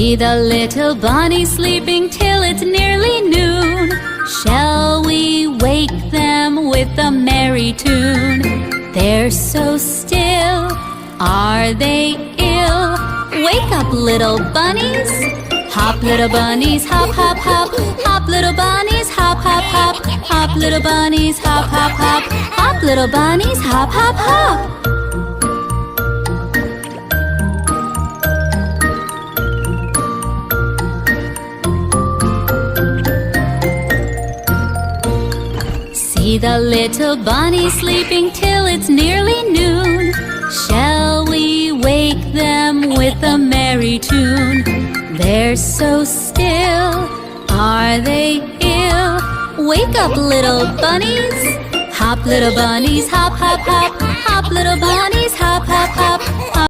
See the little bunnies sleeping till it's nearly noon. Shall we wake them with a merry tune? They're so still, are they ill? Wake up, little bunnies. Hop, little bunnies, hop, hop, hop. Hop, little bunnies, hop, hop, hop. Hop, little bunnies, hop, hop, hop. Hop, little bunnies, hop, hop, hop. See the little bunnies sleeping till it's nearly noon. Shall we wake them with a merry tune? They're so still, are they ill? Wake up, little bunnies. Hop, little bunnies, hop, hop, hop. Hop, little bunnies, hop, hop, hop.